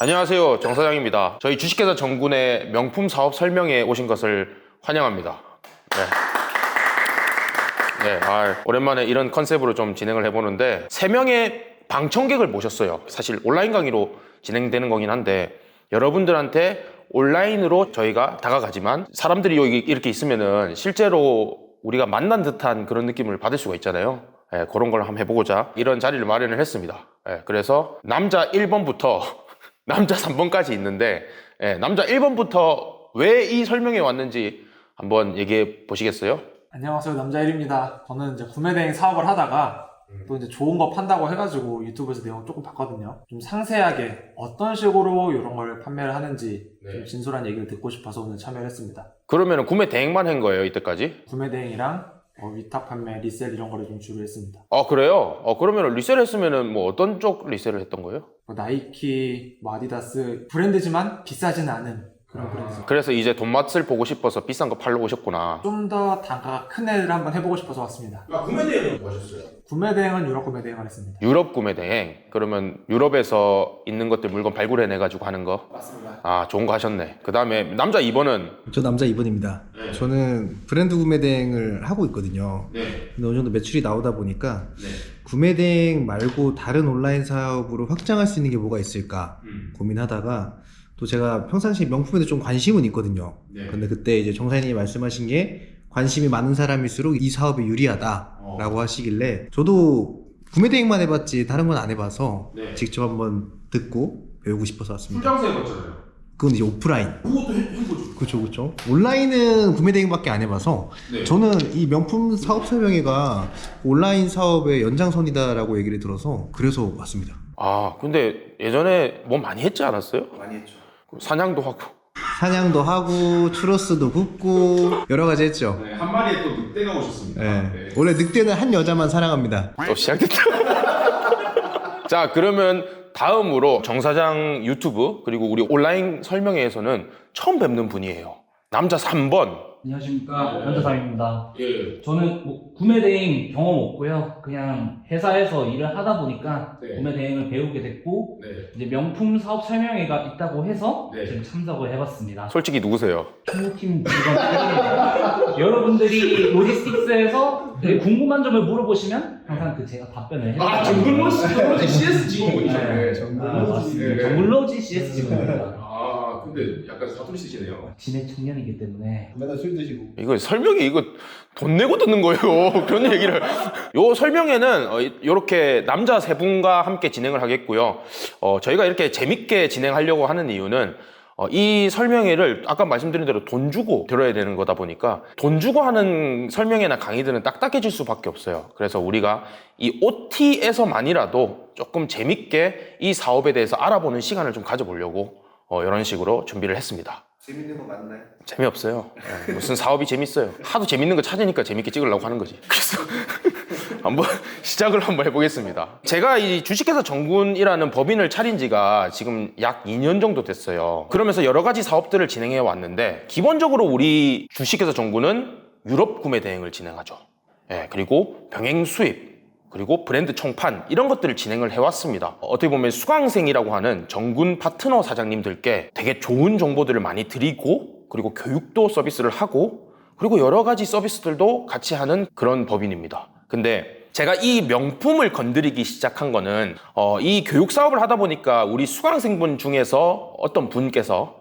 안녕하세요, 정 사장입니다. 저희 주식회사 정군의 명품 사업 설명회에 오신 것을 환영합니다. 오랜만에 이런 컨셉으로 좀 진행을 해보는데 3명의 방청객을 모셨어요. 사실 온라인 강의로 진행되는 거긴 한데 여러분들한테 온라인으로 저희가 다가가지만 사람들이 여기 이렇게 있으면은 실제로 우리가 만난 듯한 그런 느낌을 받을 수가 있잖아요. 그런 걸 한번 해보고자 이런 자리를 마련을 했습니다. 그래서 남자 1번부터 남자 3번까지 있는데 남자 1번부터 왜 이 설명회 왔는지 한번 얘기해 보시겠어요? 안녕하세요, 남자 1입니다. 저는 이제 구매 대행 사업을 하다가 또 이제 좋은 거 판다고 해가지고 유튜브에서 내용 조금 봤거든요. 좀 상세하게 어떤 식으로 이런 걸 판매를 하는지 좀 진솔한 얘기를 듣고 싶어서 오늘 참여를 했습니다. 그러면 구매 대행만 한 거예요, 이때까지? 구매 대행이랑 위탁 판매, 리셀 이런 거를 좀 주로 했습니다. 그래요? 그러면 리셀 했으면은 뭐 어떤 쪽 리셀을 했던 거예요? 나이키, 아디다스 브랜드지만 비싸지는 않은 그런 브랜드. 그래서 이제 돈 맛을 보고 싶어서 비싼 거 팔러 오셨구나. 좀 더 단가가 큰 애를 한번 해보고 싶어서 왔습니다. 구매 대행은 뭐 하셨어요? 구매 대행은 유럽 구매 대행을 했습니다. 유럽 구매 대행. 그러면 유럽에서 있는 것들 물건 발굴해내가지고 하는 거? 맞습니다. 좋은 거 하셨네. 그 다음에 남자 2번은? 저 남자 2번입니다. 저는 브랜드 구매 대행을 하고 있거든요. 근데 어느 정도 매출이 나오다 보니까 구매 대행 말고 다른 온라인 사업으로 확장할 수 있는 게 뭐가 있을까 고민하다가 또 제가 평상시에 명품에도 좀 관심은 있거든요. 근데 그때 이제 정사님이 말씀하신 게 관심이 많은 사람일수록 이 사업이 유리하다라고 하시길래 저도 구매 대행만 해봤지 다른 건 안 해봐서 직접 한번 듣고 배우고 싶어서 왔습니다. 풀장사 해봤잖아요. 그건 이제 오프라인. 그것도 해보죠. 그쵸. 온라인은 구매 대행밖에 안 해봐서 저는 이 명품 사업 설명회가 온라인 사업의 연장선이다라고 얘기를 들어서 그래서 왔습니다. 근데 예전에 뭐 많이 했지 않았어요? 많이 했죠. 사냥도 하고. 사냥도 하고 추러스도 굽고 여러 가지 했죠. 한 마리에 또 늑대가 오셨습니다. 원래 늑대는 한 여자만 사랑합니다. 또 시작됐다. 자, 그러면 다음으로 정 사장 유튜브 그리고 우리 온라인 설명회에서는 처음 뵙는 분이에요. 남자 3번. 안녕하십니까, 현대사입니다. 예. 저는 뭐 구매 대행 경험 없고요. 그냥 회사에서 일을 하다 보니까 구매 대행을 배우게 됐고 이제 명품 사업 설명회가 있다고 해서 지금 참석을 해봤습니다. 솔직히 누구세요? 총무팀 직원입니다. 여러분들이 로지스틱스에서 궁금한 점을 물어보시면 항상 제가 답변을 해드립니다. 정글로지 CS 직원분이죠. 맞습니다. 정글로지 CS 직원입니다. 근데 약간 사투리 쓰시네요. 진해 청년이기 때문에 맨날 술 드시고. 이거 설명회 이거 돈 내고 듣는 거예요. 그런 얘기를. 요 설명회는 이렇게 남자 3분과 함께 진행을 하겠고요. 저희가 이렇게 재밌게 진행하려고 하는 이유는 이 설명회를 아까 말씀드린 대로 돈 주고 들어야 되는 거다 보니까 돈 주고 하는 설명회나 강의들은 딱딱해질 수밖에 없어요. 그래서 우리가 이 OT에서만이라도 조금 재밌게 이 사업에 대해서 알아보는 시간을 좀 가져보려고 이런 식으로 준비를 했습니다. 재밌는 거 맞나요? 재미없어요. 무슨 사업이 재밌어요. 하도 재밌는 거 찾으니까 재밌게 찍으려고 하는 거지. 그래서 한번 시작을 한번 해보겠습니다. 제가 이 주식회사 정군이라는 법인을 차린 지가 지금 약 2년 정도 됐어요. 그러면서 여러 가지 사업들을 진행해 왔는데 기본적으로 우리 주식회사 정군은 유럽 구매 대행을 진행하죠. 그리고 병행 수입, 그리고 브랜드 총판 이런 것들을 진행을 해왔습니다. 어떻게 보면 수강생이라고 하는 정군 파트너 사장님들께 되게 좋은 정보들을 많이 드리고 그리고 교육도 서비스를 하고 그리고 여러 가지 서비스들도 같이 하는 그런 법인입니다. 근데 제가 이 명품을 건드리기 시작한 거는 이 교육 사업을 하다 보니까 우리 수강생분 중에서 어떤 분께서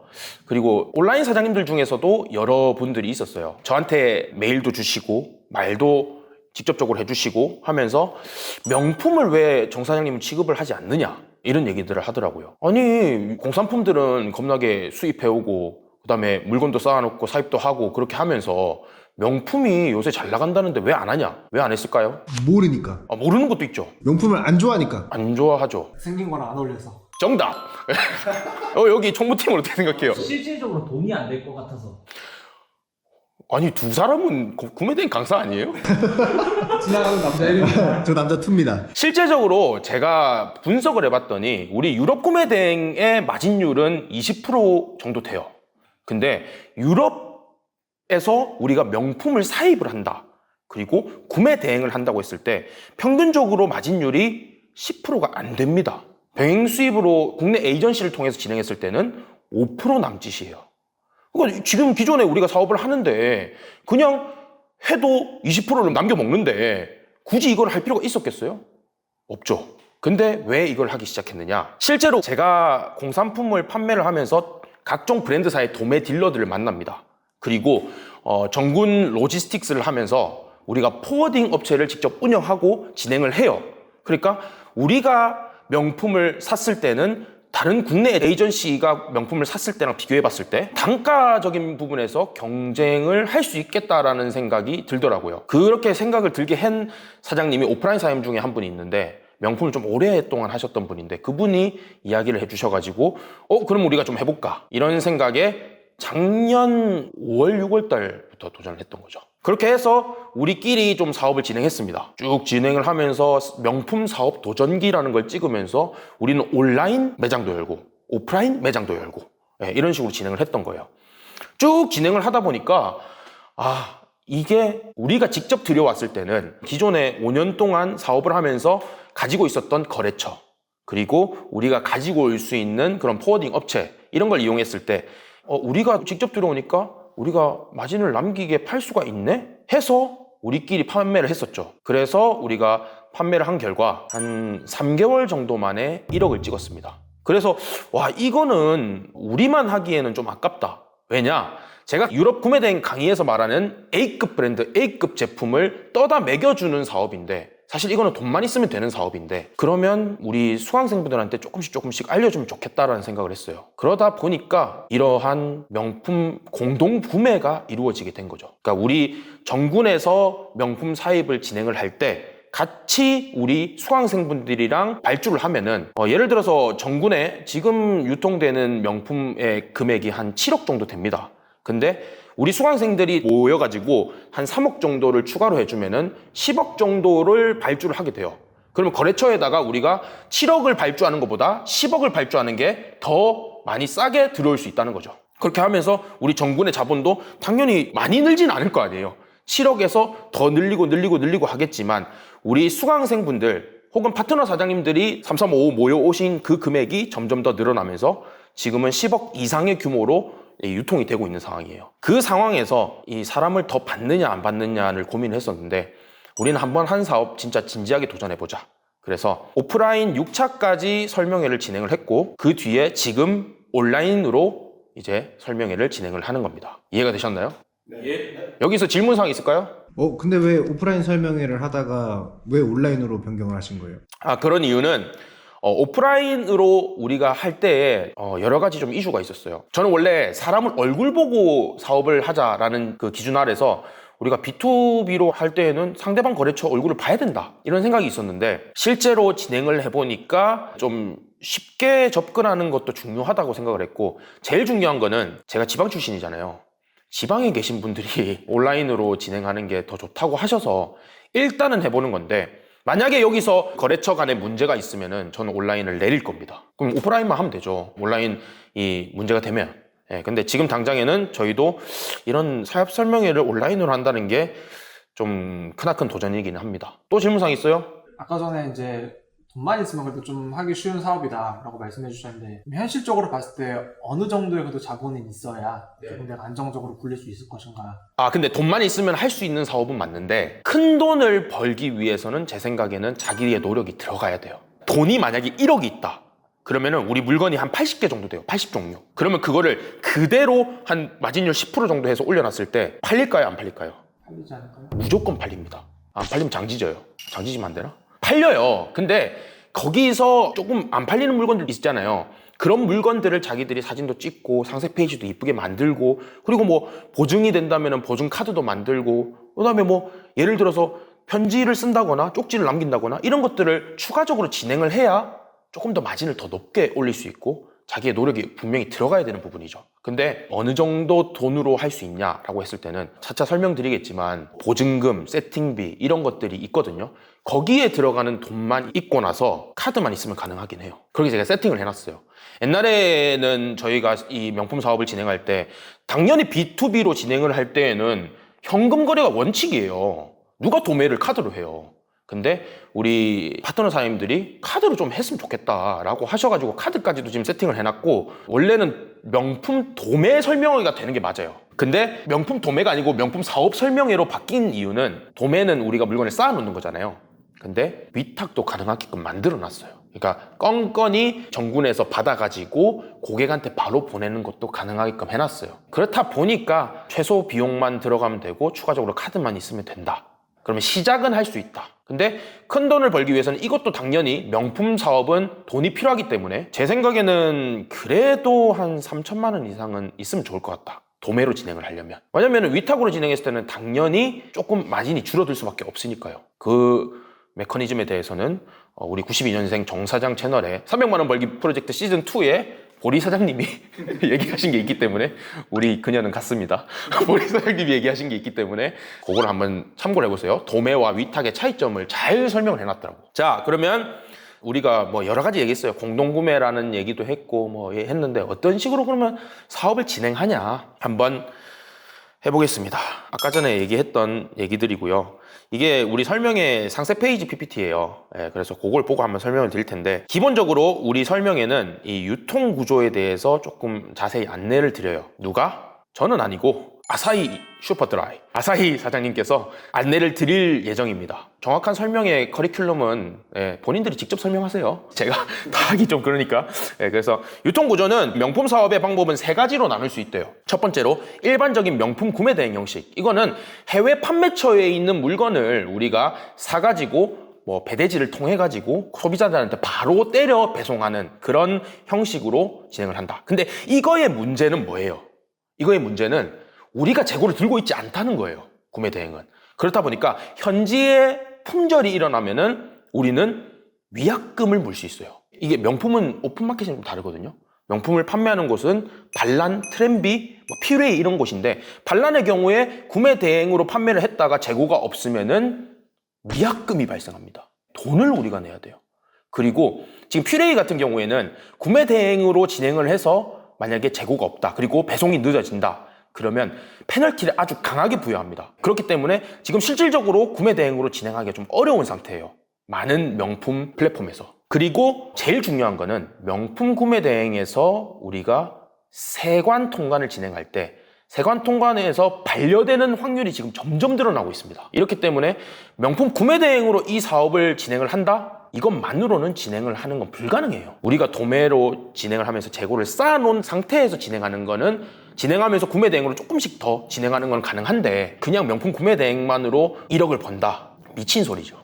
그리고 온라인 사장님들 중에서도 여러 분들이 있었어요. 저한테 메일도 주시고 말도 직접적으로 해주시고 하면서 명품을 왜 정 사장님은 취급을 하지 않느냐 이런 얘기들을 하더라고요. 아니 공산품들은 겁나게 수입해오고 그 다음에 물건도 쌓아놓고 사입도 하고 그렇게 하면서 명품이 요새 잘 나간다는데 왜 안 하냐? 왜 안 했을까요? 모르니까. 모르는 것도 있죠. 명품을 안 좋아하니까. 안 좋아하죠. 생긴 거랑 안 어울려서. 정답! 여기 총무팀은 어떻게 생각해요? 실질적으로 돈이 안 될 것 같아서. 아니 두 사람은 구매대행 강사 아니에요? 지나가는 남자 1입니다. 저 남자 2입니다. 실제적으로 제가 분석을 해봤더니 우리 유럽 구매대행의 마진율은 20% 정도 돼요. 근데 유럽에서 우리가 명품을 사입을 한다. 그리고 구매대행을 한다고 했을 때 평균적으로 마진율이 10%가 안 됩니다. 병행 수입으로 국내 에이전시를 통해서 진행했을 때는 5% 남짓이에요. 그러니까 지금 기존에 우리가 사업을 하는데 그냥 해도 20%를 남겨먹는데 굳이 이걸 할 필요가 있었겠어요? 없죠. 근데 왜 이걸 하기 시작했느냐? 실제로 제가 공산품을 판매를 하면서 각종 브랜드사의 도매 딜러들을 만납니다. 그리고 정군 로지스틱스를 하면서 우리가 포워딩 업체를 직접 운영하고 진행을 해요. 그러니까 우리가 명품을 샀을 때는 다른 국내 에이전시가 명품을 샀을 때랑 비교해 봤을 때 단가적인 부분에서 경쟁을 할 수 있겠다라는 생각이 들더라고요. 그렇게 생각을 들게 한 사장님이 오프라인 사장님 중에 한 분이 있는데 명품을 좀 오랫동안 하셨던 분인데 그분이 이야기를 해주셔가지고 그럼 우리가 좀 해볼까 이런 생각에 작년 5월 6월 달부터 도전을 했던 거죠. 그렇게 해서 우리끼리 좀 사업을 진행했습니다. 쭉 진행을 하면서 명품 사업 도전기라는 걸 찍으면서 우리는 온라인 매장도 열고 오프라인 매장도 열고 이런 식으로 진행을 했던 거예요. 쭉 진행을 하다 보니까 이게 우리가 직접 들여왔을 때는 기존에 5년 동안 사업을 하면서 가지고 있었던 거래처 그리고 우리가 가지고 올 수 있는 그런 포워딩 업체 이런 걸 이용했을 때 우리가 직접 들어오니까 우리가 마진을 남기게 팔 수가 있네? 해서 우리끼리 판매를 했었죠. 그래서 우리가 판매를 한 결과 한 3개월 정도 만에 1억을 찍었습니다. 그래서 이거는 우리만 하기에는 좀 아깝다. 왜냐? 제가 유럽 구매대행 강의에서 말하는 A급 브랜드, A급 제품을 떠다 매겨주는 사업인데 사실 이거는 돈만 있으면 되는 사업인데 그러면 우리 수강생분들한테 조금씩 알려주면 좋겠다라는 생각을 했어요. 그러다 보니까 이러한 명품 공동 구매가 이루어지게 된 거죠. 그러니까 우리 정군에서 명품 사입을 진행을 할 때 같이 우리 수강생분들이랑 발주를 하면은 예를 들어서 정군에 지금 유통되는 명품의 금액이 한 7억 정도 됩니다. 근데 우리 수강생들이 모여가지고 한 3억 정도를 추가로 해주면은 10억 정도를 발주를 하게 돼요. 그러면 거래처에다가 우리가 7억을 발주하는 것보다 10억을 발주하는 게 더 많이 싸게 들어올 수 있다는 거죠. 그렇게 하면서 우리 정군의 자본도 당연히 많이 늘진 않을 거 아니에요. 7억에서 더 늘리고 하겠지만 우리 수강생분들 혹은 파트너 사장님들이 3355 모여오신 그 금액이 점점 더 늘어나면서 지금은 10억 이상의 규모로 유통이 되고 있는 상황이에요. 그 상황에서 이 사람을 더 받느냐 안 받느냐를 고민을 했었는데 우리는 한번 한 사업 진짜 진지하게 도전해보자. 그래서 오프라인 6차까지 설명회를 진행을 했고 그 뒤에 지금 온라인으로 이제 설명회를 진행을 하는 겁니다. 이해가 되셨나요? 네. 여기서 질문사항 있을까요? 근데 왜 오프라인 설명회를 하다가 왜 온라인으로 변경을 하신 거예요? 그런 이유는 오프라인으로 우리가 할 때에 여러 가지 좀 이슈가 있었어요. 저는 원래 사람을 얼굴 보고 사업을 하자라는 그 기준 아래서 우리가 B2B로 할 때에는 상대방 거래처 얼굴을 봐야 된다 이런 생각이 있었는데 실제로 진행을 해보니까 좀 쉽게 접근하는 것도 중요하다고 생각을 했고 제일 중요한 거는 제가 지방 출신이잖아요. 지방에 계신 분들이 온라인으로 진행하는 게 더 좋다고 하셔서 일단은 해보는 건데 만약에 여기서 거래처 간에 문제가 있으면은 저는 온라인을 내릴 겁니다. 그럼 오프라인만 하면 되죠. 온라인이 문제가 되면. 근데 지금 당장에는 저희도 이런 사업 설명회를 온라인으로 한다는 게 좀 크나큰 도전이긴 합니다. 또 질문사항 있어요? 아까 전에 이제 돈만 있으면 그래도 좀 하기 쉬운 사업이다 라고 말씀해 주셨는데 현실적으로 봤을 때 어느 정도의 그래도 자본이 있어야 조금 내가 안정적으로 굴릴 수 있을 것인가? 근데 돈만 있으면 할 수 있는 사업은 맞는데 큰 돈을 벌기 위해서는 제 생각에는 자기의 노력이 들어가야 돼요. 돈이 만약에 1억이 있다. 그러면은 우리 물건이 한 80개 정도 돼요. 80종류. 그러면 그거를 그대로 한 마진율 10% 정도 해서 올려놨을 때 팔릴까요? 안 팔릴까요? 팔리지 않을까요? 무조건 팔립니다. 안 팔리면 장지져요. 장지지면 안 되나? 팔려요. 근데 거기서 조금 안 팔리는 물건들 있잖아요. 그런 물건들을 자기들이 사진도 찍고 상세 페이지도 이쁘게 만들고 그리고 뭐 보증이 된다면 보증 카드도 만들고 그다음에 뭐 예를 들어서 편지를 쓴다거나 쪽지를 남긴다거나 이런 것들을 추가적으로 진행을 해야 조금 더 마진을 더 높게 올릴 수 있고 자기의 노력이 분명히 들어가야 되는 부분이죠. 근데 어느 정도 돈으로 할 수 있냐라고 했을 때는 차차 설명드리겠지만 보증금, 세팅비 이런 것들이 있거든요. 거기에 들어가는 돈만 있고 나서 카드만 있으면 가능하긴 해요. 그렇게 제가 세팅을 해놨어요. 옛날에는 저희가 이 명품 사업을 진행할 때 당연히 B2B로 진행을 할 때에는 현금 거래가 원칙이에요. 누가 도매를 카드로 해요. 근데 우리 파트너 사장님들이 카드로 좀 했으면 좋겠다라고 하셔가지고 카드까지도 지금 세팅을 해놨고, 원래는 명품 도매 설명회가 되는 게 맞아요. 근데 명품 도매가 아니고 명품 사업 설명회로 바뀐 이유는, 도매는 우리가 물건을 쌓아놓는 거잖아요. 근데 위탁도 가능하게끔 만들어놨어요. 그러니까 건건이 정군에서 받아가지고 고객한테 바로 보내는 것도 가능하게끔 해놨어요. 그렇다 보니까 최소 비용만 들어가면 되고 추가적으로 카드만 있으면 된다. 그러면 시작은 할 수 있다. 근데 큰 돈을 벌기 위해서는 이것도 당연히 명품 사업은 돈이 필요하기 때문에 제 생각에는 그래도 한 3천만 원 이상은 있으면 좋을 것 같다. 도매로 진행을 하려면. 왜냐면 위탁으로 진행했을 때는 당연히 조금 마진이 줄어들 수밖에 없으니까요. 그 메커니즘에 대해서는 우리 92년생 정 사장 채널에 300만 원 벌기 프로젝트 시즌 2에 보리 사장님이 얘기하신 게 있기 때문에, 우리 그녀는 같습니다. 보리 사장님이 얘기하신 게 있기 때문에 그걸 한번 참고를 해보세요. 도매와 위탁의 차이점을 잘 설명을 해놨더라고. 자, 그러면 우리가 뭐 여러 가지 얘기했어요. 공동구매라는 얘기도 했고 뭐 했는데, 어떤 식으로 그러면 사업을 진행하냐 한번 해보겠습니다. 아까 전에 얘기했던 얘기들이고요. 이게 우리 설명의 상세 페이지 PPT예요. 그래서 그걸 보고 한번 설명을 드릴 텐데, 기본적으로 우리 설명에는 이 유통 구조에 대해서 조금 자세히 안내를 드려요. 누가? 저는 아니고 아사히 슈퍼드라이, 아사히 사장님께서 안내를 드릴 예정입니다. 정확한 설명의 커리큘럼은 본인들이 직접 설명하세요. 제가 다 하기 좀 그러니까. 그래서 유통구조는 명품 사업의 방법은 3가지로 나눌 수 있대요. 첫 번째로 일반적인 명품 구매 대행 형식. 이거는 해외 판매처에 있는 물건을 우리가 사가지고 뭐 배대지를 통해 가지고 소비자들한테 바로 때려 배송하는 그런 형식으로 진행을 한다. 근데 이거의 문제는 뭐예요? 이거의 문제는 우리가 재고를 들고 있지 않다는 거예요. 구매 대행은. 그렇다 보니까 현지에 품절이 일어나면은 우리는 위약금을 물 수 있어요. 이게 명품은 오픈마켓이 좀 다르거든요. 명품을 판매하는 곳은 반란, 트렌비, 피레이 이런 곳인데, 반란의 경우에 구매 대행으로 판매를 했다가 재고가 없으면은 위약금이 발생합니다. 돈을 우리가 내야 돼요. 그리고 지금 피레이 같은 경우에는 구매 대행으로 진행을 해서 만약에 재고가 없다, 그리고 배송이 늦어진다, 그러면 페널티를 아주 강하게 부여합니다. 그렇기 때문에 지금 실질적으로 구매 대행으로 진행하기가 좀 어려운 상태예요. 많은 명품 플랫폼에서. 그리고 제일 중요한 거는 명품 구매 대행에서 우리가 세관 통관을 진행할 때 세관 통관에서 반려되는 확률이 지금 점점 늘어나고 있습니다. 이렇기 때문에 명품 구매 대행으로 이 사업을 진행을 한다? 이것만으로는 진행을 하는 건 불가능해요. 우리가 도매로 진행을 하면서 재고를 쌓아놓은 상태에서 진행하는 거는, 진행하면서 구매 대행으로 조금씩 더 진행하는 건 가능한데, 그냥 명품 구매 대행만으로 1억을 번다? 미친 소리죠.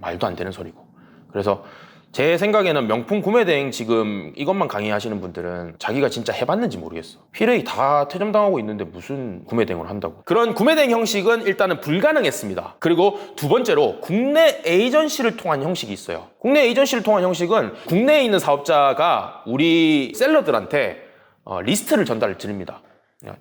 말도 안 되는 소리고. 그래서 제 생각에는 명품 구매 대행 지금 이것만 강의하시는 분들은 자기가 진짜 해봤는지 모르겠어. 피레이 다 퇴점당하고 있는데 무슨 구매 대행을 한다고. 그런 구매 대행 형식은 일단은 불가능했습니다. 그리고 두 번째로 국내 에이전시를 통한 형식이 있어요. 국내 에이전시를 통한 형식은 국내에 있는 사업자가 우리 셀러들한테 리스트를 전달을 드립니다.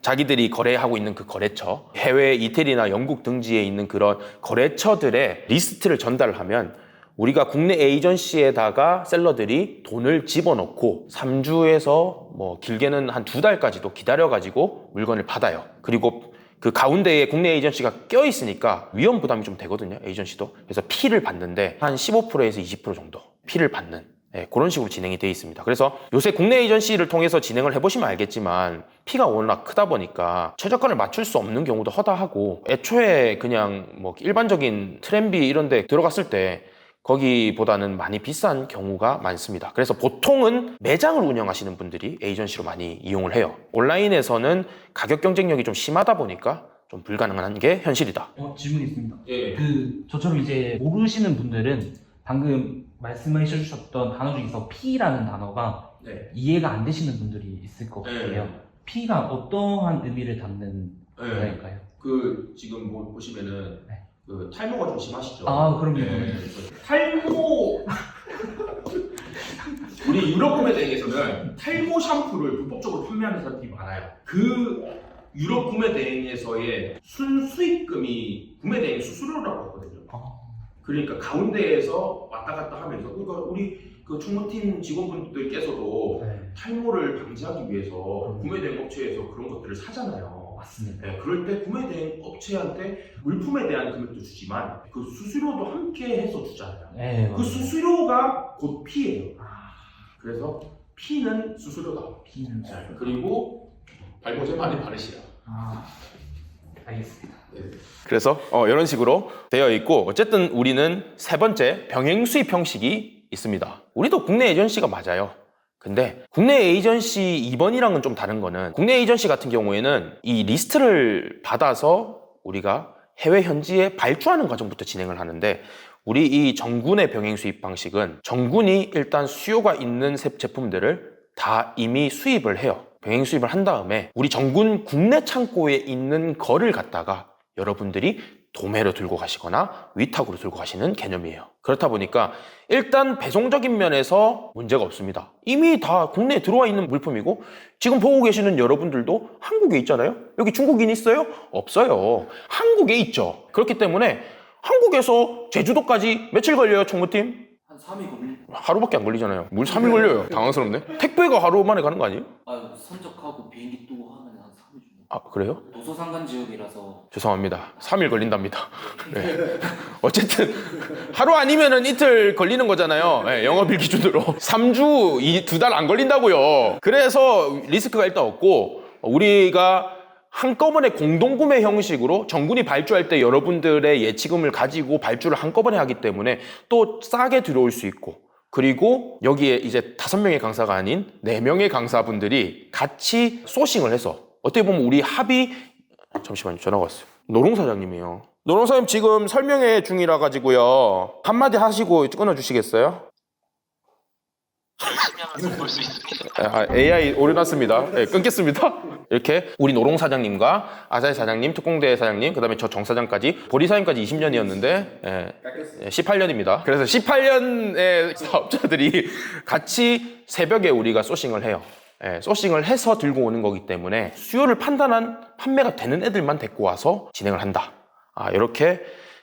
자기들이 거래하고 있는 그 거래처, 해외 이태리나 영국 등지에 있는 그런 거래처들의 리스트를 전달을 하면 우리가 국내 에이전시에다가 셀러들이 돈을 집어넣고 3주에서 뭐 길게는 한 2달까지도 기다려가지고 물건을 받아요. 그리고 그 가운데에 국내 에이전시가 껴있으니까 위험 부담이 좀 되거든요, 에이전시도. 그래서 피를 받는데 한 15%에서 20% 정도 피를 받는, 그런 식으로 진행이 되어 있습니다. 그래서 요새 국내 에이전시를 통해서 진행을 해보시면 알겠지만 피가 워낙 크다 보니까 최저가를 맞출 수 없는 경우도 허다하고, 애초에 그냥 뭐 일반적인 트렌비 이런 데 들어갔을 때 거기보다는 많이 비싼 경우가 많습니다. 그래서 보통은 매장을 운영하시는 분들이 에이전시로 많이 이용을 해요. 온라인에서는 가격 경쟁력이 좀 심하다 보니까 좀 불가능한 게 현실이다. 질문이 있습니다. 예. 저처럼 이제 모르시는 분들은 방금 말씀해 주셨던 단어 중에서 P라는 단어가 이해가 안 되시는 분들이 있을 것 같아요. P가 어떠한 의미를 담는 단어일까요? 그 지금 뭐 보시면은 그 탈모가 좀 심하시죠? 아, 그럼요. 탈모 우리 유럽 구매 대행에서는 탈모 샴푸를 불법적으로 판매하는 사람들이 많아요. 그 유럽 구매 대행에서의 순수익금이 구매 대행 수수료라고 하거든요. 그러니까 가운데에서 왔다 갔다 하면서, 그러니까 우리 그 총무팀 직원분들께서도 탈모를 방지하기 위해서 구매 대행 업체에서 그런 것들을 사잖아요. 맞습니다. 네, 그럴 때 구매대행 업체한테 물품에 대한 금액도 주지만 그 수수료도 함께 해서 주잖아요. 네, 그 맞아요. 수수료가 곧 피예요. 그래서 피는 수수료다. P는 네, 그리고 발모제 많이 바르시라. 알겠습니다. 네. 그래서 이런 식으로 되어 있고 어쨌든 우리는 세 번째 병행 수입 형식이 있습니다. 우리도 국내 에이전시가 맞아요. 근데 국내 에이전시 2번이랑은 좀 다른 거는 국내 에이전시 같은 경우에는 이 리스트를 받아서 우리가 해외 현지에 발주하는 과정부터 진행을 하는데 우리 이 정군의 병행 수입 방식은 정군이 일단 수요가 있는 제품들을 다 이미 수입을 해요. 병행 수입을 한 다음에 우리 정군 국내 창고에 있는 거를 갖다가 여러분들이 도매로 들고 가시거나 위탁으로 들고 가시는 개념이에요. 그렇다 보니까 일단 배송적인 면에서 문제가 없습니다. 이미 다 국내에 들어와 있는 물품이고 지금 보고 계시는 여러분들도 한국에 있잖아요. 여기 중국인 있어요? 없어요. 한국에 있죠. 그렇기 때문에 한국에서 제주도까지 며칠 걸려요, 총무팀? 한 3일 걸릴. 하루밖에 안 걸리잖아요. 뭘 3일 걸려요? 당황스럽네. 택배가 하루 만에 가는 거 아니에요? 선적하고 비행기 뜨고 하면 한 3일 정도. 아, 그래요? 도서상관 지역이라서. 죄송합니다. 3일 걸린답니다. 네. 어쨌든 하루 아니면은 이틀 걸리는 거잖아요. 네, 영업일 기준으로 3주, 2달 안 걸린다고요. 그래서 리스크가 일단 없고 우리가 한꺼번에 공동구매 형식으로 정군이 발주할 때 여러분들의 예치금을 가지고 발주를 한꺼번에 하기 때문에 또 싸게 들어올 수 있고 그리고 여기에 이제 5명의 강사가 아닌 4명의 강사분들이 같이 소싱을 해서 어떻게 보면 우리 합의 잠시만요. 전화가 왔어요. 노롱 사장님이요. 노롱 사장님 지금 설명회 중이라 가지고요. 한마디 하시고 끊어주시겠어요? AI 오류났습니다. 네, 끊겠습니다. 이렇게 우리 노롱 사장님과 아자이 사장님, 특공대 사장님, 그 다음에 저 정 사장까지 보리사님까지 20년이었는데 18년입니다. 그래서 18년의 사업자들이 같이 새벽에 우리가 소싱을 해요. 소싱을 해서 들고 오는 거기 때문에 수요를 판단한 판매가 되는 애들만 데리고 와서 진행을 한다. 이렇게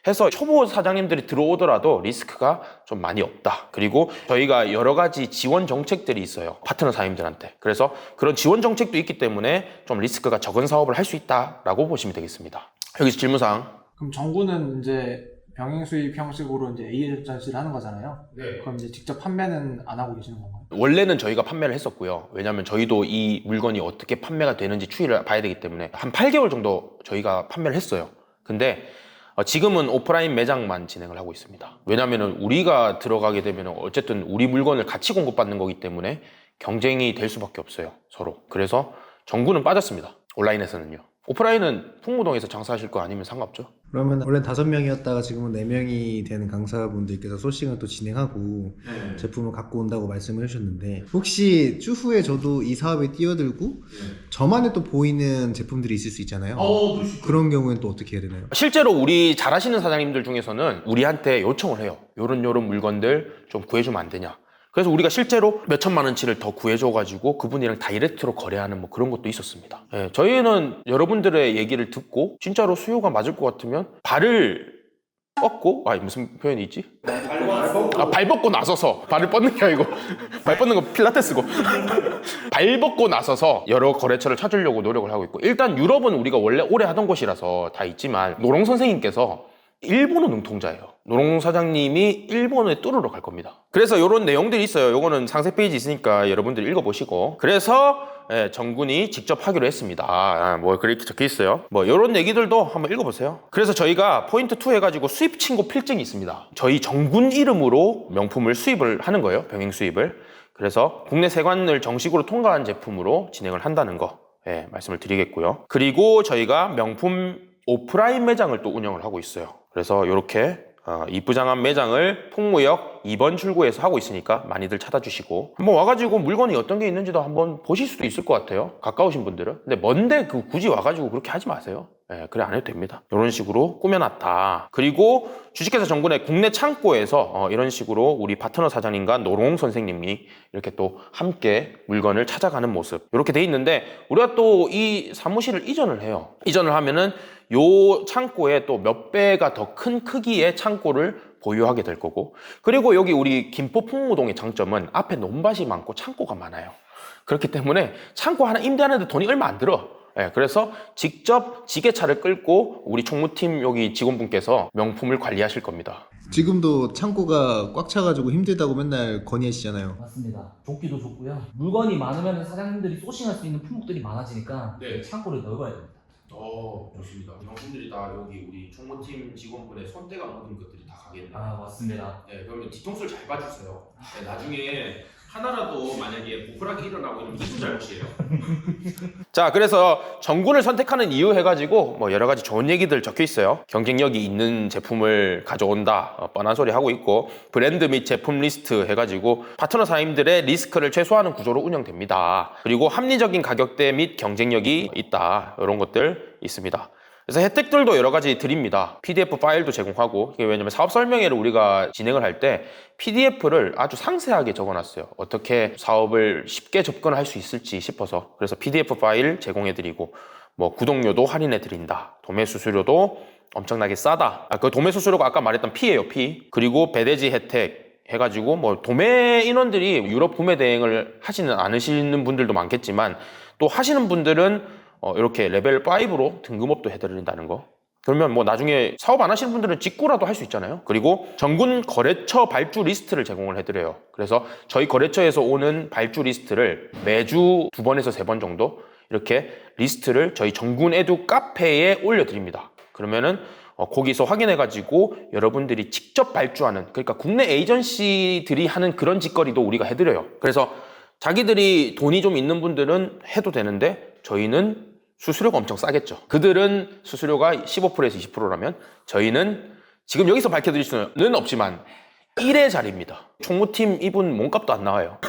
해서 초보 사장님들이 들어오더라도 리스크가 좀 많이 없다. 그리고 저희가 여러 가지 지원 정책들이 있어요. 파트너 사장님들한테. 그래서 그런 지원 정책도 있기 때문에 좀 리스크가 적은 사업을 할 수 있다라고 보시면 되겠습니다. 여기서 질문사항. 그럼 정부는 이제 병행 수입 형식으로 이제 에이전시를 하는 거잖아요. 네. 그럼 이제 직접 판매는 안 하고 계시는 건가요? 원래는 저희가 판매를 했었고요. 왜냐하면 저희도 이 물건이 어떻게 판매가 되는지 추이를 봐야 되기 때문에 한 8개월 정도 저희가 판매를 했어요. 근데 지금은 오프라인 매장만 진행을 하고 있습니다. 왜냐하면 우리가 들어가게 되면 어쨌든 우리 물건을 같이 공급받는 거기 때문에 경쟁이 될 수밖에 없어요. 서로. 그래서 정구는 빠졌습니다. 온라인에서는요. 오프라인은 풍무동에서 장사하실 거 아니면 상관없죠. 그러면 원래 5명이었다가 지금은 4명이 되는 강사분들께서 소싱을 또 진행하고 제품을 갖고 온다고 말씀을 해주셨는데 혹시 추후에 저도 이 사업에 뛰어들고 저만의 또 보이는 제품들이 있을 수 있잖아요. 그런 경우에는 또 어떻게 해야 되나요? 실제로 우리 잘하시는 사장님들 중에서는 우리한테 요청을 해요. 요런 물건들 좀 구해주면 안 되냐. 그래서 우리가 실제로 몇 천만 원치를 더 구해줘가지고 그분이랑 다이렉트로 거래하는 뭐 그런 것도 있었습니다. 저희는 여러분들의 얘기를 듣고 진짜로 수요가 맞을 것 같으면 발을 뻗고 무슨 표현이 있지? 발 뻗고 나서서 발을 뻗는 게 아니고 발 뻗는 거 필라테스고 발 뻗고 나서서 여러 거래처를 찾으려고 노력을 하고 있고 일단 유럽은 우리가 원래 오래 하던 곳이라서 다 있지만 노롱 선생님께서 일본어 능통자예요. 노롱 사장님이 일본에 뚫으러 갈 겁니다. 그래서 이런 내용들이 있어요. 요거는 상세 페이지 있으니까 여러분들 읽어보시고 그래서 정군이 직접 하기로 했습니다. 뭐 그렇게 적혀 있어요. 뭐 이런 얘기들도 한번 읽어보세요. 그래서 저희가 포인트 2 해가지고 수입 신고 필증이 있습니다. 저희 정군 이름으로 명품을 수입을 하는 거예요. 병행 수입을. 그래서 국내 세관을 정식으로 통과한 제품으로 진행을 한다는 거 말씀을 드리겠고요. 그리고 저희가 명품 오프라인 매장을 또 운영을 하고 있어요. 그래서 이렇게 이쁘장한 매장을 풍무역 2번 출구에서 하고 있으니까 많이들 찾아주시고 한번 와가지고 물건이 어떤 게 있는지도 한번 보실 수도 있을 것 같아요. 가까우신 분들은. 근데 먼데 굳이 와가지고 그렇게 하지 마세요. 그래 안 해도 됩니다. 이런 식으로 꾸며놨다. 그리고 주식회사 정군의 국내 창고에서 이런 식으로 우리 파트너 사장님과 노롱 선생님이 이렇게 또 함께 물건을 찾아가는 모습 이렇게 돼 있는데 우리가 또 이 사무실을 이전을 해요. 이전을 하면은 요 창고에 또 몇 배가 더 큰 크기의 창고를 보유하게 될 거고 그리고 여기 우리 김포 풍무동의 장점은 앞에 논밭이 많고 창고가 많아요. 그렇기 때문에 창고 하나 임대하는데 돈이 얼마 안 들어. 예, 그래서 직접 지게차를 끌고 우리 총무팀 여기 직원분께서 명품을 관리하실 겁니다. 지금도 창고가 꽉 차가지고 힘들다고 맨날 건의하시잖아요. 맞습니다. 좁기도 좁고요. 물건이 많으면 사장님들이 소싱할 수 있는 품목들이 많아지니까 네. 창고를 넓어야 됩니다. 좋습니다. 명품들이 다 여기 우리 총무팀 직원분의 손때가 묻은 것들이 다 가겠네요. 아, 맞습니다. 네, 그러면 뒤통수를 잘 봐주세요. 네, 나중에 하나라도 만약에 보풀하게 일어나고 이러면 이분 잘못이에요. 자, 그래서 정군을 선택하는 이유 해가지고 뭐 여러 가지 좋은 얘기들 적혀 있어요. 경쟁력이 있는 제품을 가져온다, 뻔한 소리 하고 있고, 브랜드 및 제품 리스트 해가지고 파트너 사장님들의 리스크를 최소화하는 구조로 운영됩니다. 그리고 합리적인 가격대 및 경쟁력이 있다, 이런 것들 있습니다. 그래서 혜택들도 여러 가지 드립니다. PDF 파일도 제공하고, 이게 왜냐면 사업 설명회를 우리가 진행을 할 때 PDF를 아주 상세하게 적어놨어요. 어떻게 사업을 쉽게 접근할 수 있을지 싶어서. 그래서 PDF 파일 제공해드리고, 뭐 구독료도 할인해드린다, 도매 수수료도 엄청나게 싸다. 그 도매 수수료가 아까 말했던 P예요, P. 그리고 배대지 혜택 해가지고 뭐 도매 인원들이 유럽 구매 대행을 하시는 않으시는 분들도 많겠지만, 또 하시는 분들은 이렇게 레벨 5로 등급업도 해드린다는 거. 그러면 뭐 나중에 사업 안 하시는 분들은 직구라도 할 수 있잖아요. 그리고 전군 거래처 발주 리스트를 제공을 해드려요. 그래서 저희 거래처에서 오는 발주 리스트를 매주 2번에서 3번 정도 이렇게 리스트를 저희 전군 에듀 카페에 올려드립니다. 그러면은 거기서 확인해가지고 여러분들이 직접 발주하는, 그러니까 국내 에이전시들이 하는 그런 직거래도 우리가 해드려요. 그래서 자기들이 돈이 좀 있는 분들은 해도 되는데, 저희는 수수료가 엄청 싸겠죠. 그들은 수수료가 15%에서 20%라면 저희는 지금 여기서 밝혀드릴 수는 없지만 1의 자리입니다. 총무팀 이분 몸값도 안 나와요.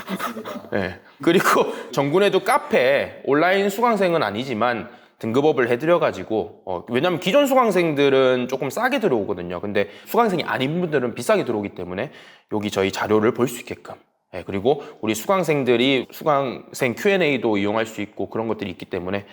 네. 그리고 정군에도 카페 온라인 수강생은 아니지만 등급업을 해드려가지고 왜냐면 기존 수강생들은 조금 싸게 들어오거든요. 근데 수강생이 아닌 분들은 비싸게 들어오기 때문에 여기 저희 자료를 볼 수 있게끔, 그리고 우리 수강생들이 수강생 Q&A도 이용할 수 있고 그런 것들이 있기 때문에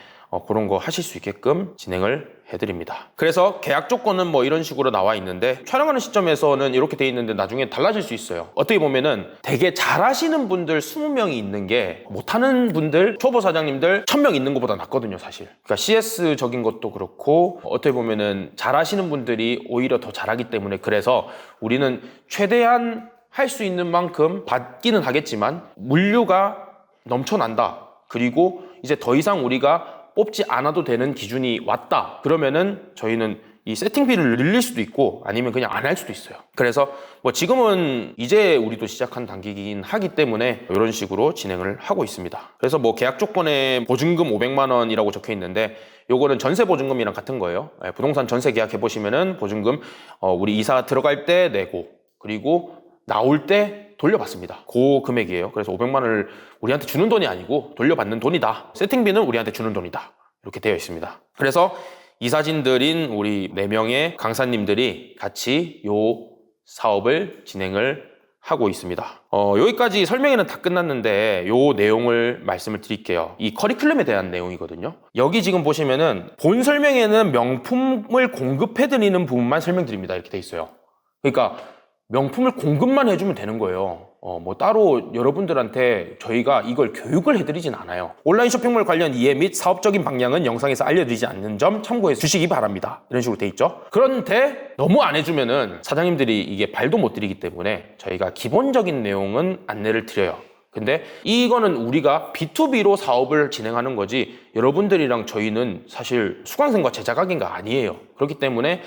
그런 거 하실 수 있게끔 진행을 해드립니다. 그래서 계약 조건은 뭐 이런 식으로 나와 있는데, 촬영하는 시점에서는 이렇게 돼 있는데 나중에 달라질 수 있어요. 어떻게 보면은 되게 잘하시는 분들 20명이 있는 게 못하는 분들, 초보 사장님들 1000명 있는 것보다 낫거든요, 사실. 그러니까 CS적인 것도 그렇고 어떻게 보면은 잘하시는 분들이 오히려 더 잘하기 때문에, 그래서 우리는 최대한 할 수 있는 만큼 받기는 하겠지만 물류가 넘쳐난다, 그리고 이제 더 이상 우리가 뽑지 않아도 되는 기준이 왔다, 그러면은 저희는 이 세팅비를 늘릴 수도 있고 아니면 그냥 안 할 수도 있어요. 그래서 뭐 지금은 이제 우리도 시작한 단계이긴 하기 때문에 이런 식으로 진행을 하고 있습니다. 그래서 뭐 계약 조건에 보증금 500만 원이라고 적혀 있는데, 요거는 전세 보증금이랑 같은 거예요. 부동산 전세 계약해 보시면은 보증금 우리 이사 들어갈 때 내고, 그리고 나올 때 돌려받습니다. 그 금액이에요. 그래서 500만 원을 우리한테 주는 돈이 아니고 돌려받는 돈이다. 세팅비는 우리한테 주는 돈이다. 이렇게 되어 있습니다. 그래서 이사진들인 우리 4명의 강사님들이 같이 요 사업을 진행을 하고 있습니다. 여기까지 설명회는 다 끝났는데 요 내용을 말씀을 드릴게요. 이 커리큘럼에 대한 내용이거든요. 여기 지금 보시면은 본 설명회는 명품을 공급해드리는 부분만 설명드립니다. 이렇게 돼 있어요. 그러니까 명품을 공급만 해주면 되는 거예요. 뭐 따로 여러분들한테 저희가 이걸 교육을 해드리진 않아요. 온라인 쇼핑몰 관련 이해 및 사업적인 방향은 영상에서 알려드리지 않는 점 참고해 주시기 바랍니다. 이런 식으로 돼 있죠. 그런데 너무 안 해주면은 사장님들이 이게 발도 못 들이기 때문에 저희가 기본적인 내용은 안내를 드려요. 근데 이거는 우리가 B2B로 사업을 진행하는 거지, 여러분들이랑 저희는 사실 수강생과 제자각인가 아니에요. 그렇기 때문에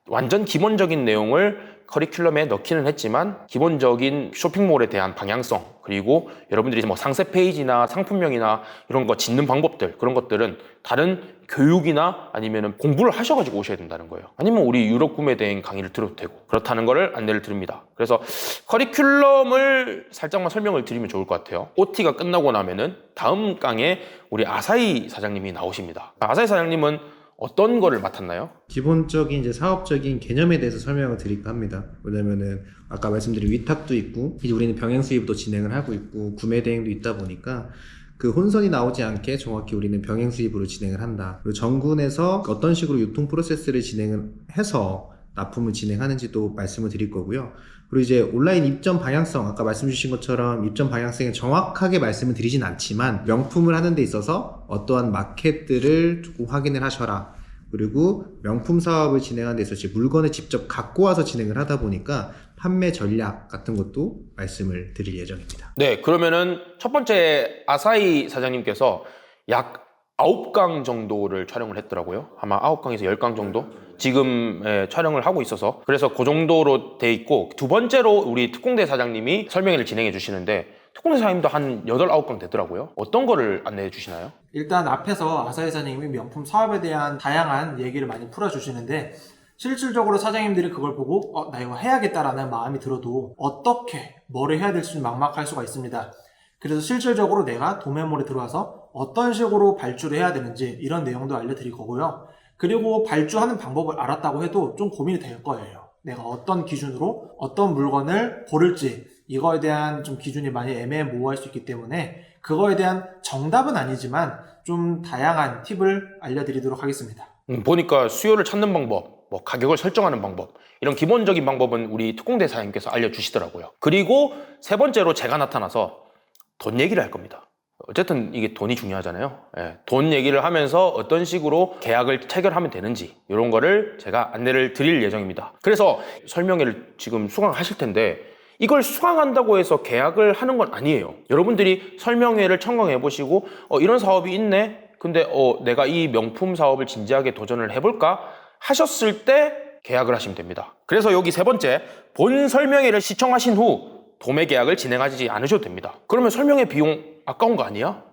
완전 기본적인 내용을 커리큘럼에 넣기는 했지만, 기본적인 쇼핑몰에 대한 방향성, 그리고 여러분들이 뭐 상세 페이지나 상품명이나 이런 거 짓는 방법들, 그런 것들은 다른 교육이나 아니면 공부를 하셔가지고 오셔야 된다는 거예요. 아니면 우리 유럽 구매 대행 강의를 들어도 되고, 그렇다는 거를 안내를 드립니다. 그래서 커리큘럼을 살짝만 설명을 드리면 좋을 것 같아요. OT가 끝나고 나면은 다음 강에 우리 아사히 사장님이 나오십니다. 아사히 사장님은 어떤 거를 맡았나요? 기본적인 이제 사업적인 개념에 대해서 설명을 드릴까 합니다. 왜냐면은 아까 말씀드린 위탁도 있고, 이제 우리는 병행 수입도 진행을 하고 있고, 구매 대행도 있다 보니까 그 혼선이 나오지 않게 정확히 우리는 병행 수입으로 진행을 한다. 그리고 정군에서 어떤 식으로 유통 프로세스를 진행을 해서 납품을 진행하는지도 말씀을 드릴 거고요. 그리고 이제 온라인 입점 방향성, 아까 말씀 주신 것처럼 입점 방향성에 정확하게 말씀을 드리진 않지만 명품을 하는 데 있어서 어떠한 마켓들을 조금 확인을 하셔라. 그리고 명품 사업을 진행하는 데 있어서 물건을 직접 갖고 와서 진행을 하다 보니까 판매 전략 같은 것도 말씀을 드릴 예정입니다. 네, 그러면은 첫 번째 아사히 사장님께서 약 9강 정도를 촬영을 했더라고요. 아마 9강에서 10강 정도 지금 촬영을 하고 있어서, 그래서 그 정도로 돼 있고, 두 번째로 우리 특공대 사장님이 설명회를 진행해 주시는데 특공대 사장님도 한 8, 9강 되더라고요. 어떤 거를 안내해 주시나요? 일단 앞에서 아사히 사장님이 명품 사업에 대한 다양한 얘기를 많이 풀어주시는데, 실질적으로 사장님들이 그걸 보고 나 이거 해야겠다라는 마음이 들어도 어떻게 뭐를 해야 될지 좀 막막할 수가 있습니다. 그래서 실질적으로 내가 도매몰에 들어와서 어떤 식으로 발주를 해야 되는지 이런 내용도 알려드릴 거고요. 그리고 발주하는 방법을 알았다고 해도 좀 고민이 될 거예요. 내가 어떤 기준으로 어떤 물건을 고를지, 이거에 대한 좀 기준이 많이 애매모호할 수 있기 때문에 그거에 대한 정답은 아니지만 좀 다양한 팁을 알려드리도록 하겠습니다. 보니까 수요를 찾는 방법, 뭐 가격을 설정하는 방법, 이런 기본적인 방법은 우리 특공대 사장님께서 알려주시더라고요. 그리고 세 번째로 제가 나타나서 돈 얘기를 할 겁니다. 어쨌든 이게 돈이 중요하잖아요. 예, 돈 얘기를 하면서 어떤 식으로 계약을 체결하면 되는지 이런 거를 제가 안내를 드릴 예정입니다. 그래서 설명회를 지금 수강하실 텐데 이걸 수강한다고 해서 계약을 하는 건 아니에요. 여러분들이 설명회를 청강해 보시고 이런 사업이 있네? 근데 내가 이 명품 사업을 진지하게 도전을 해볼까? 하셨을 때 계약을 하시면 됩니다. 그래서 여기 세 번째, 본 설명회를 시청하신 후 도매 계약을 진행하지 않으셔도 됩니다. 그러면 설명회 비용 아까운 거 아니야?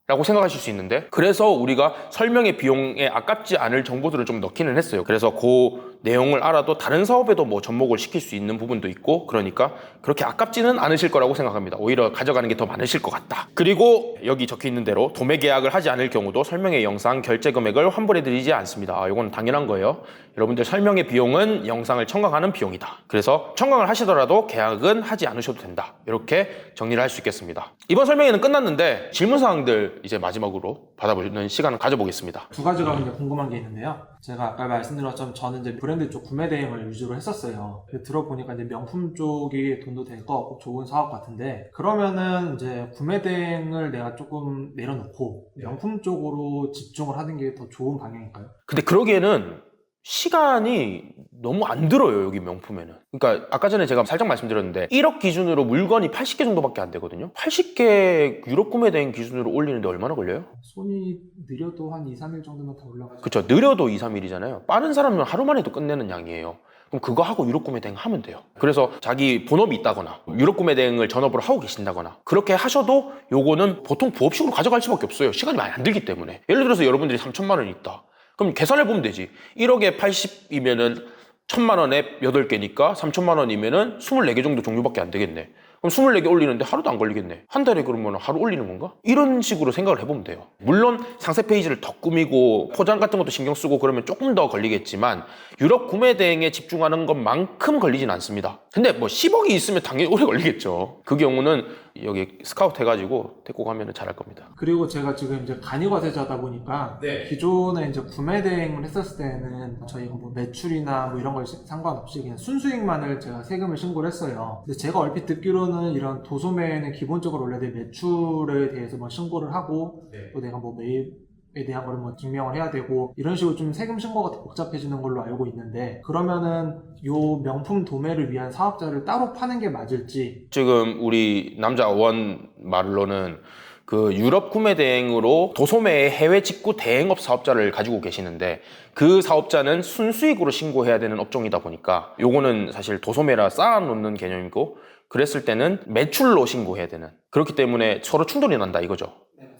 라고 생각하실 수 있는데, 그래서 우리가 설명회 비용에 아깝지 않을 정보들을 좀 넣기는 했어요. 그래서 그 내용을 알아도 다른 사업에도 뭐 접목을 시킬 수 있는 부분도 있고, 그러니까 그렇게 아깝지는 않으실 거라고 생각합니다. 오히려 가져가는 게 더 많으실 것 같다. 그리고 여기 적혀 있는 대로 도매 계약을 하지 않을 경우도 설명회 영상 결제 금액을 환불해 드리지 않습니다. 이건 당연한 거예요. 여러분들 설명회 비용은 영상을 청강하는 비용이다. 그래서 청강을 하시더라도 계약은 하지 않으셔도 된다. 이렇게 정리를 할 수 있겠습니다. 이번 설명회는 끝났는데 질문사항들 이제 마지막으로 받아보는 시간을 가져보겠습니다. 두 가지가 이제 궁금한 게 있는데요. 제가 아까 말씀드린 것처럼 저는 이제 브랜드 쪽 구매 대행을 위주로 했었어요. 들어보니까 이제 명품 쪽이 돈도 될 거 같고 좋은 사업 같은데, 그러면은 이제 구매 대행을 내가 조금 내려놓고 명품 쪽으로 집중을 하는 게 더 좋은 방향일까요? 근데 그러기에는 시간이 너무 안 들어요, 여기 명품에는. 그러니까 아까 전에 제가 살짝 말씀드렸는데 1억 기준으로 물건이 80개 정도밖에 안 되거든요. 80개 유럽 구매 대행 기준으로 올리는데 얼마나 걸려요? 손이 느려도 한 2, 3일 정도면 더 올라가죠. 그렇죠. 느려도 2, 3일이잖아요. 빠른 사람은 하루 만에도 끝내는 양이에요. 그럼 그거 하고 유럽 구매 대행 하면 돼요. 그래서 자기 본업이 있다거나 유럽 구매 대행을 전업으로 하고 계신다거나 그렇게 하셔도 요거는 보통 부업식으로 가져갈 수밖에 없어요. 시간이 많이 안 들기 때문에. 예를 들어서 여러분들이 3천만 원이 있다. 그럼 계산해 보면 되지. 1억에 80이면은 1000만 원에 8개니까 3천만 원이면은 24개 정도 종류밖에 안 되겠네. 그럼 24개 올리는데 하루도 안 걸리겠네. 한 달에 그러면 하루 올리는 건가? 이런 식으로 생각을 해보면 돼요. 물론 상세 페이지를 더 꾸미고 포장 같은 것도 신경 쓰고 그러면 조금 더 걸리겠지만 유럽 구매 대행에 집중하는 것만큼 걸리진 않습니다. 근데 뭐 10억이 있으면 당연히 오래 걸리겠죠. 그 경우는 여기 스카우트 해가지고 데리고 가면 잘할 겁니다. 그리고 제가 지금 이제 간이과세자다 보니까 기존에 이제 구매 대행을 했었을 때는 저희가 뭐 매출이나 뭐 이런 걸 상관없이 그냥 순수익만을 제가 세금을 신고를 했어요. 근데 제가 얼핏 듣기로는 이런 도소매는 기본적으로 원래 내 매출에 대해서 뭐 신고를 하고 또 내가 뭐 매입에 대한 거를 뭐 증명을 해야 되고 이런 식으로 좀 세금 신고가 더 복잡해지는 걸로 알고 있는데, 그러면은 요 명품 도매를 위한 사업자를 따로 파는 게 맞을지. 지금 우리 남자 원 말로는 그 유럽 구매 대행으로 도소매의 해외 직구 대행업 사업자를 가지고 계시는데 그 사업자는 순수익으로 신고해야 되는 업종이다 보니까 요거는 사실 도소매라 쌓아놓는 개념이고, 그랬을 때는 매출로 신고해야 되는, 그렇기 때문에 서로 충돌이 난다 이거죠.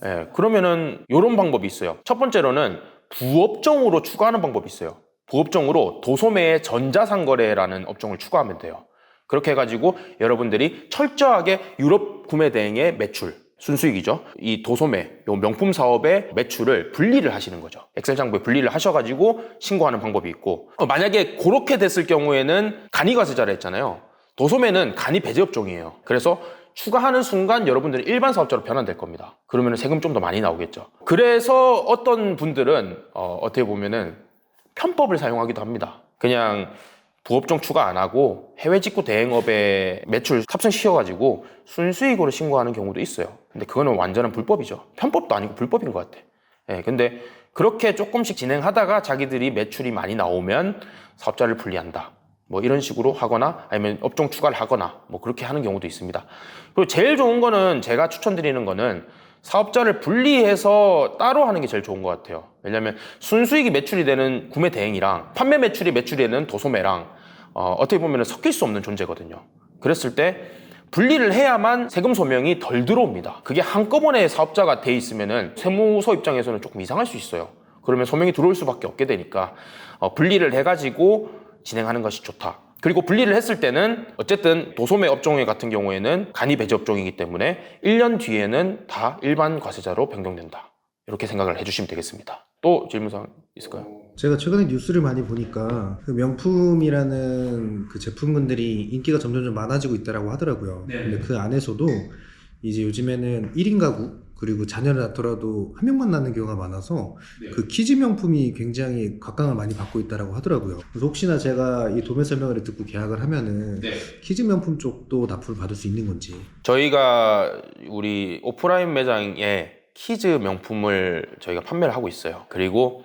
예, 그러면은 요런 방법이 있어요. 첫 번째로는 부업종으로 추가하는 방법이 있어요. 부업종으로 도소매의 전자상거래라는 업종을 추가하면 돼요. 그렇게 해가지고 여러분들이 철저하게 유럽 구매 대행의 매출, 순수익이죠. 이 도소매, 요 명품 사업의 매출을 분리를 하시는 거죠. 엑셀 장부에 분리를 하셔가지고 신고하는 방법이 있고, 만약에 그렇게 됐을 경우에는 간이과세자라 했잖아요. 도소매는 간이 배제업종이에요. 그래서 추가하는 순간 여러분들은 일반 사업자로 변환될 겁니다. 그러면 세금 좀 더 많이 나오겠죠. 그래서 어떤 분들은 어떻게 보면은 편법을 사용하기도 합니다. 그냥 부업종 추가 안 하고 해외 직구 대행업에 매출 탑승시켜가지고 순수익으로 신고하는 경우도 있어요. 근데 그거는 완전한 불법이죠. 편법도 아니고 불법인 것 같아. 예, 근데 그렇게 조금씩 진행하다가 자기들이 매출이 많이 나오면 사업자를 분리한다. 뭐 이런 식으로 하거나 아니면 업종 추가를 하거나 뭐 그렇게 하는 경우도 있습니다. 그리고 제일 좋은 거는 제가 추천드리는 거는 사업자를 분리해서 따로 하는 게 제일 좋은 것 같아요. 왜냐하면 순수익이 매출이 되는 구매 대행이랑 판매 매출이 되는 도소매랑 어떻게 보면 섞일 수 없는 존재거든요. 그랬을 때 분리를 해야만 세금 소명이 덜 들어옵니다. 그게 한꺼번에 사업자가 돼 있으면은 세무서 입장에서는 조금 이상할 수 있어요. 그러면 소명이 들어올 수밖에 없게 되니까 분리를 해가지고 진행하는 것이 좋다. 그리고 분리를 했을 때는 어쨌든 도소매 업종 같은 경우에는 간이 배제 업종이기 때문에 1년 뒤에는 다 일반 과세자로 변경된다. 이렇게 생각을 해주시면 되겠습니다. 또 질문사항 있을까요? 제가 최근에 뉴스를 많이 보니까 그 명품이라는 그 제품군들이 인기가 점점 많아지고 있다고 하더라고요. 네. 근데 그 안에서도 이제 요즘에는 1인 가구 그리고 자녀를 낳더라도 한 명만 낳는 경우가 많아서 네. 그 키즈 명품이 굉장히 각광을 많이 받고 있다고 하더라고요. 그래서 혹시나 제가 이 도매 설명을 듣고 계약을 하면은 네. 키즈 명품 쪽도 납품을 받을 수 있는 건지. 저희가 우리 오프라인 매장에 키즈 명품을 저희가 판매를 하고 있어요. 그리고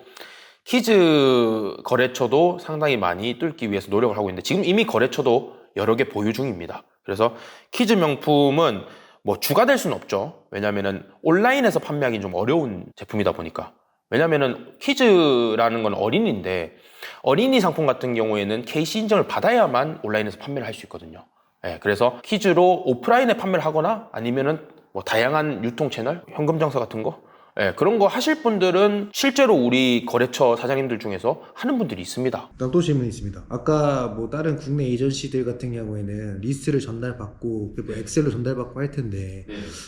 키즈 거래처도 상당히 많이 뚫기 위해서 노력을 하고 있는데 지금 이미 거래처도 여러 개 보유 중입니다. 그래서 키즈 명품은 뭐 주가 될 수는 없죠. 왜냐면은 온라인에서 판매하기는 좀 어려운 제품이다 보니까. 왜냐면은 키즈라는 건 어린이인데 어린이 상품 같은 경우에는 KC 인정을 받아야만 온라인에서 판매를 할 수 있거든요. 예, 그래서 키즈로 오프라인에 판매를 하거나 아니면은 뭐 다양한 유통 채널, 현금 장사 같은 거, 예, 그런 거 하실 분들은 실제로 우리 거래처 사장님들 중에서 하는 분들이 있습니다. 그다음 또 질문이 있습니다. 아까 뭐 다른 국내 에이전시들 같은 경우에는 리스트를 전달받고 뭐 엑셀로 전달받고 할 텐데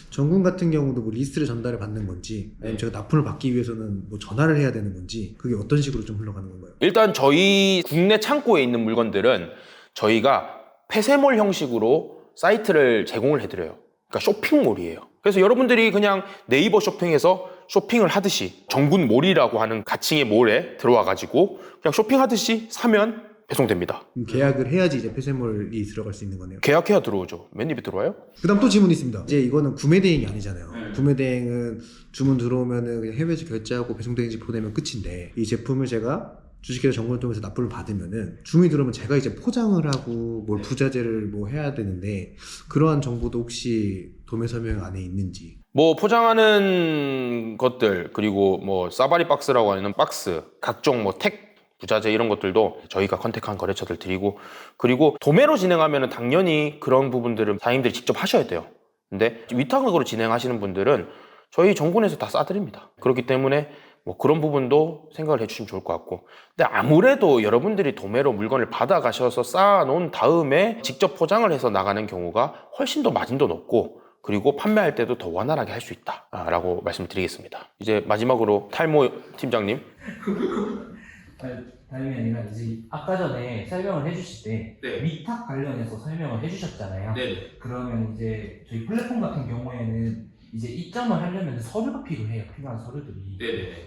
정군 같은 경우도 뭐 리스트를 전달을 받는 건지 아니면 제가 납품을 받기 위해서는 뭐 전화를 해야 되는 건지 그게 어떤 식으로 좀 흘러가는 건가요? 일단 저희 국내 창고에 있는 물건들은 저희가 폐쇄몰 형식으로 사이트를 제공을 해드려요. 그러니까 쇼핑몰이에요. 그래서 여러분들이 그냥 네이버 쇼핑에서 쇼핑을 하듯이 정군몰이라고 하는 가칭의 몰에 들어와가지고 그냥 쇼핑하듯이 사면 배송됩니다. 계약을 해야지 이제 폐쇄몰이 들어갈 수 있는 거네요. 계약해야 들어오죠. 맨 입에 들어와요? 그다음 또 질문이 있습니다. 이제 이거는 구매 대행이 아니잖아요. 구매 대행은 주문 들어오면은 그냥 해외에서 결제하고 배송 대행지 보내면 끝인데 이 제품을 제가 주식회사 정보를 통해서 납품을 받으면은 주문이 들어오면 제가 이제 포장을 하고 뭘 부자재를 뭐 해야 되는데 그러한 정보도 혹시 도매 설명 안에 있는지. 뭐 포장하는 것들 그리고 뭐 사바리 박스라고 하는 박스 각종 뭐 택 부자재 이런 것들도 저희가 컨택한 거래처들 드리고 그리고 도매로 진행하면 당연히 그런 부분들은 사장님들이 직접 하셔야 돼요. 근데 위탁으로 진행하시는 분들은 저희 정군에서 다 싸드립니다. 그렇기 때문에 뭐 그런 부분도 생각을 해주시면 좋을 것 같고 근데 아무래도 여러분들이 도매로 물건을 받아가셔서 쌓아놓은 다음에 직접 포장을 해서 나가는 경우가 훨씬 더 마진도 높고 그리고 판매할 때도 더 원활하게 할 수 있다라고 말씀드리겠습니다. 이제 마지막으로 탈모 팀장님. 다름이 아니라 이제 아까 전에 설명을 해주실 때 위탁 관련해서 설명을 해주셨잖아요. 그러면 이제 저희 플랫폼 같은 경우에는 이제 입점을 하려면 서류가 필요해요. 필요한 서류들이.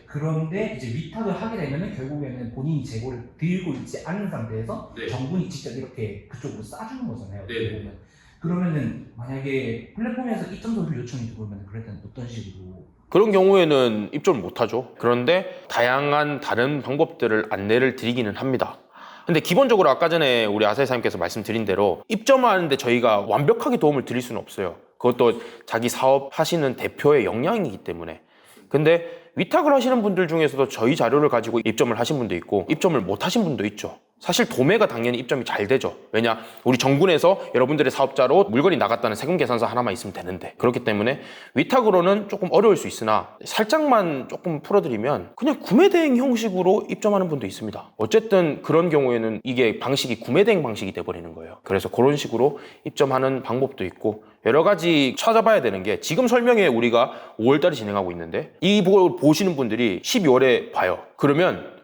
그런데 이제 위탁을 하게 되면 결국에는 본인이 재고를 들고 있지 않은 상태에서 정군이 직접 이렇게 그쪽으로 싸주는 거잖아요. 어떻게 보면. 그러면은 만약에 플랫폼에서 입점 서류 요청이 들어오면 그럴 때는 어떤 식으로? 그런 경우에는 입점을 못하죠. 그런데 다양한 다른 방법들을 안내를 드리기는 합니다. 근데 기본적으로 아까 전에 우리 아사히 사장님께서 말씀드린 대로 입점하는데 저희가 완벽하게 도움을 드릴 수는 없어요. 그것도 자기 사업 하시는 대표의 역량이기 때문에. 근데 위탁을 하시는 분들 중에서도 저희 자료를 가지고 입점을 하신 분도 있고 입점을 못 하신 분도 있죠. 사실 도매가 당연히 입점이 잘 되죠. 왜냐? 우리 정군에서 여러분들의 사업자로 물건이 나갔다는 세금 계산서 하나만 있으면 되는데 그렇기 때문에 위탁으로는 조금 어려울 수 있으나 살짝만 조금 풀어드리면 그냥 구매대행 형식으로 입점하는 분도 있습니다. 어쨌든 그런 경우에는 이게 방식이 구매대행 방식이 돼버리는 거예요. 그래서 그런 식으로 입점하는 방법도 있고 여러 가지 찾아봐야 되는 게 지금 설명회 우리가 5월달에 진행하고 있는데 이 보시는 분들이 12월에 봐요. 그러면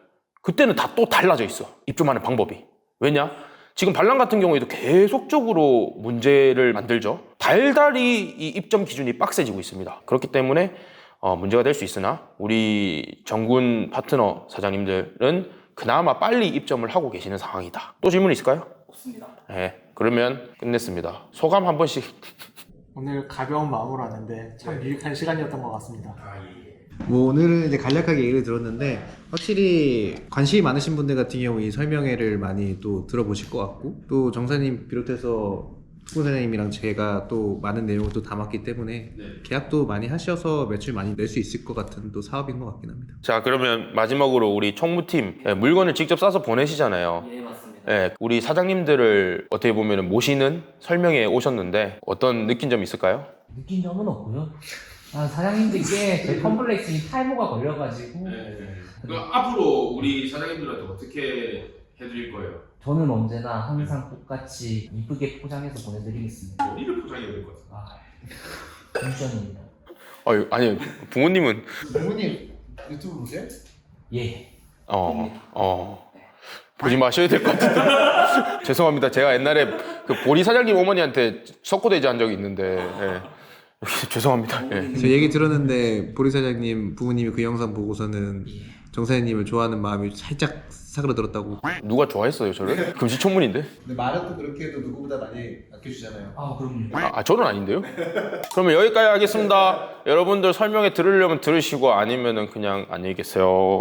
그때는 다 또 달라져 있어. 입점하는 방법이. 왜냐? 지금 반란 같은 경우에도 계속적으로 문제를 만들죠. 달달이 이 입점 기준이 빡세지고 있습니다. 그렇기 때문에 문제가 될 수 있으나 우리 정군 파트너 사장님들은 그나마 빨리 입점을 하고 계시는 상황이다. 또 질문 있을까요? 없습니다. 네, 그러면 끝냈습니다. 소감 한 번씩. 오늘 가벼운 마음으로 왔는데 참 유익한 시간이었던 것 같습니다. 뭐 오늘은 이제 간략하게 얘기를 들었는데 확실히 관심이 많으신 분들 같은 경우 이 설명회를 많이 또 들어보실 것 같고 또 정사님 비롯해서 후보사장님이랑 제가 또 많은 내용을 또 담았기 때문에 계약도 많이 하셔서 매출 많이 낼 수 있을 것 같은 또 사업인 것 같긴 합니다. 자, 그러면 마지막으로 우리 총무팀 물건을 직접 싸서 보내시잖아요. 예, 맞습니다. 네, 우리 사장님들을 어떻게 보면 모시는 설명회에 오셨는데 어떤 느낀 점 있을까요? 느낀 점은 없고요. 사장님들께 제 컴플렉스인 탈모가 걸려가지고 앞으로 우리 사장님들한테 어떻게 해드릴 거예요? 저는 언제나 항상 똑같이 이쁘게 포장해서 보내드리겠습니다. 머리를 포장해야 될 것 같아요. 미션입니다. 아니, 부모님은 부모님 유튜브 보세요? 예. 보지 마셔야 될 것 같은데. 죄송합니다. 제가 옛날에 그 보리 사장님 어머니한테 석고대지 한 적이 있는데, 예. 죄송합니다. 예. 저 얘기 들었는데 보리 사장님 부모님이 그 영상 보고서는 정사님을 좋아하는 마음이 살짝 사그러들었다고. 누가 좋아했어요, 저를? 금시초문인데? 근데 말은 또 그렇게 해도 누구보다 많이 아껴주잖아요. 그럼요. 저는 아닌데요? 그러면 여기까지 하겠습니다. 여러분들 설명회 들으려면 들으시고 아니면은 그냥 안녕히 계세요.